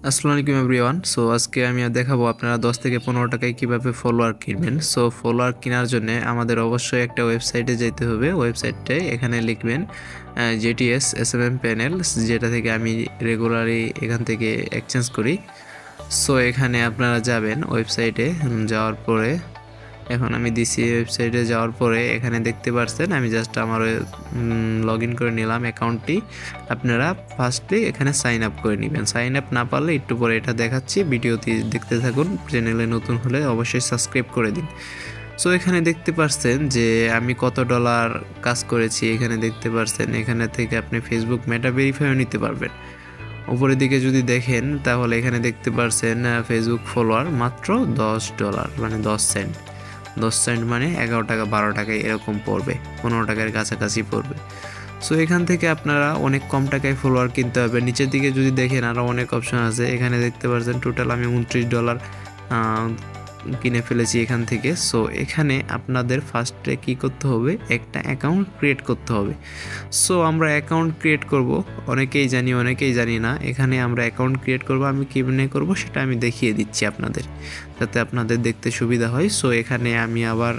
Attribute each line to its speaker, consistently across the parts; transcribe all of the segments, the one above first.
Speaker 1: আসসালামু আলাইকুম everyone. So আজকে আমি দেখাবো আপনারা 10 থেকে 15 টাকায় কীভাবে ফলোয়ার কিনবেন। সো ফলোয়ার কেনার জন্য আমাদের অবশ্যই একটা ওয়েবসাইটে যেতে হবে। ওয়েবসাইটটায় এখানে লিখবেন JTS SMM প্যানেল, যেটা থেকে আমি রেগুলারলি এখান থেকে এক্সচেঞ্জ করি। সো এখানে আপনারা যাবেন ওয়েবসাইটে, যাওয়ার পরে এখন আমি দিছি ওয়েবসাইটে যাওয়ার পরে এখানে দেখতে পাচ্ছেন আমি জাস্ট আমার লগ ইন করে নিলাম অ্যাকাউন্টটি। আপনারা ফার্স্টলি এখানে সাইন আপ করে নেবেন। সাইন আপ না পারলে একটু পরে এটা দেখাচ্ছি, ভিডিওটি দেখতে থাকুন। চ্যানেলে নতুন হলে অবশ্যই সাবস্ক্রাইব করে দিন। সো এখানে দেখতে পাচ্ছেন যে আমি কত ডলার কাজ করেছি, এখানে দেখতে পাচ্ছেন। এখানে থেকে আপনি ফেসবুক মেটা ভেরিফাইও নিতে পারবেন। উপরের দিকে যদি দেখেন তাহলে এখানে দেখতে পাচ্ছেন ফেসবুক ফলোয়ার মাত্র $10, মানে 10 সেন্ট। 10 সেন্ট মানে 11 টাকা 12 টাকায় এরকম পড়বে, 15 টাকার কাছাকাছি পড়বে। সো এখান থেকে আপনারা অনেক কম টাকায় ফলোয়ার কিনতে হবে। নিচের দিকে যদি দেখেন আরও অনেক অপশন আছে। এখানে দেখতে পাচ্ছেন টোটাল আমি $29 কিনে ফেলেছি এখান থেকে। সো এখানে আপনাদের ফার্স্টে কি করতে হবে, একটা অ্যাকাউন্ট ক্রিয়েট করতে হবে। সো আমরা অ্যাকাউন্ট ক্রিয়েট করব, অনেকেই জানি অনেকেই জানি না। এখানে আমরা অ্যাকাউন্ট ক্রিয়েট করব, আমি কীভাবে করব সেটা আমি দেখিয়ে দিচ্ছি আপনাদের, যাতে আপনাদের দেখতে সুবিধা হয়। সো এখানে আমি আবার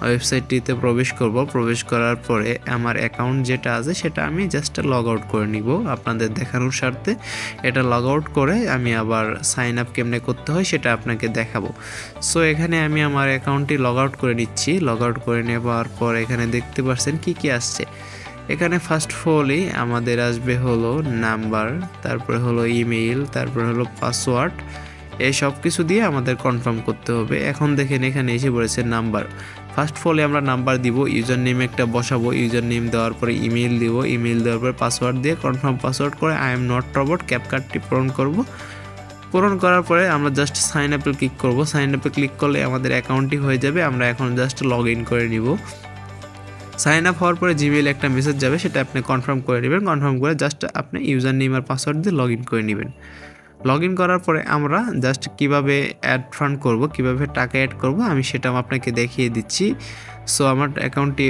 Speaker 1: ওয়েবসাইটটিতে প্রবেশ করব। প্রবেশ করার পরে আমার অ্যাকাউন্ট যেটা আছে সেটা আমি জাস্ট লগ আউট করে নিব আপনাদের দেখানোর স্বার্থে। এটা লগ আউট করে আমি আবার সাইন আপ কেমনে করতে হয় সেটা আপনাকে দেখাবো। সো এখানে আমি আমার অ্যাকাউন্টটি লগ আউট করে নিচ্ছি। লগ আউট করে নেওয়ার পর এখানে দেখতে পাচ্ছেন কি কি আসছে। এখানে ফার্স্ট অফ অলই আমাদের আসবে হলো নাম্বার, তারপরে হলো ইমেইল, তারপরে হলো পাসওয়ার্ড। এই সব কিছু দিয়ে আমাদের কনফার্ম করতে হবে। এখন দেখেন এখানে এসে পড়েছে নাম্বার। ফার্স্ট অফ অলে আমরা নাম্বার দিব, ইউজার নেম একটা বসাবো, ইউজার নেম দেওয়ার পরে ইমেইল দিব, ইমেইল দেওয়ার পরে পাসওয়ার্ড দিয়ে কনফার্ম পাসওয়ার্ড করে আই এম নট রোবট ক্যাপকার্ডটি পূরণ করব। পূরণ করার পরে আমরা জাস্ট সাইন আপে ক্লিক করব। সাইন আপে ক্লিক করলে আমাদের অ্যাকাউন্টটি হয়ে যাবে। আমরা এখন জাস্ট লগ ইন করে নিব। সাইন আপ হওয়ার পরে জিমেইলে একটা মেসেজ যাবে, সেটা আপনি কনফার্ম করে নেবেন। কনফার্ম করে জাস্ট আপনি ইউজার নেম আর পাসওয়ার্ড দিয়ে লগ ইন করে নেবেন। লগ ইন করার পরে আমরা জাস্ট কিভাবে অ্যাড ফান্ড করব, কিভাবে টাকা অ্যাড করব আমি সেটা আপনাকে দেখিয়ে দিচ্ছি। সো আমার অ্যাকাউন্টটি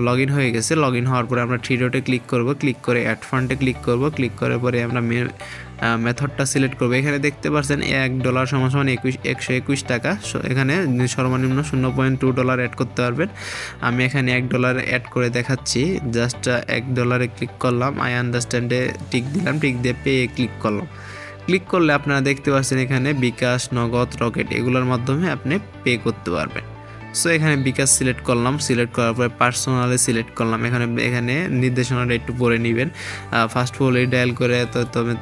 Speaker 1: লগ ইন হয়ে গেছে। লগ ইন হওয়ার পরে আমরা থ্রি ডটে ক্লিক করব, ক্লিক করে অ্যাড ফান্ডে ক্লিক করব। ক্লিক করার পরে আমরা মেথডটা সিলেক্ট করব। এখানে দেখতে পাচ্ছেন $1 সমান 121 টাকা। এখানে সর্বনিম্ন $0.2 অ্যাড করতে পারবেন। আমি এখানে $1 অ্যাড করে দেখাচ্ছি। জাস্ট $1 ক্লিক করলাম, আই আন্ডারস্ট্যান্ডে টিক দিলাম, টিক দিয়ে পে ক্লিক করলাম। ক্লিক করলে আপনারা দেখতে পাচ্ছেন এখানে বিকাশ, নগদ, রকেট এগুলোর মাধ্যমে আপনি পে করতে পারবেন। সো এখানে বিকাশ সিলেক্ট করলাম, সিলেক্ট করার পরে পার্সোনালে সিলেক্ট করলাম। এখানে নির্দেশনাটা একটু পড়ে নেবেন। ফার্স্ট অফ অল ডায়াল করে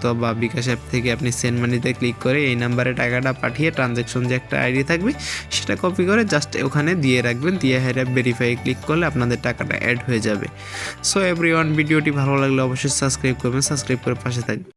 Speaker 1: তো বা বিকাশ অ্যাপ থেকে আপনি সেন্ড মানিতে ক্লিক করে এই নাম্বারে টাকাটা পাঠিয়ে ট্রানজ্যাকশন যে একটা আইডি থাকবে সেটা কপি করে জাস্ট ওখানে দিয়ে রাখবেন। দিয়ে ভেরিফাই ক্লিক করলে আপনাদের টাকাটা অ্যাড হয়ে যাবে। সো এভরিওয়ান, ভিডিওটি ভালো লাগলে অবশ্যই সাবস্ক্রাইব করবেন, সাবস্ক্রাইব করে পাশে থাকবেন।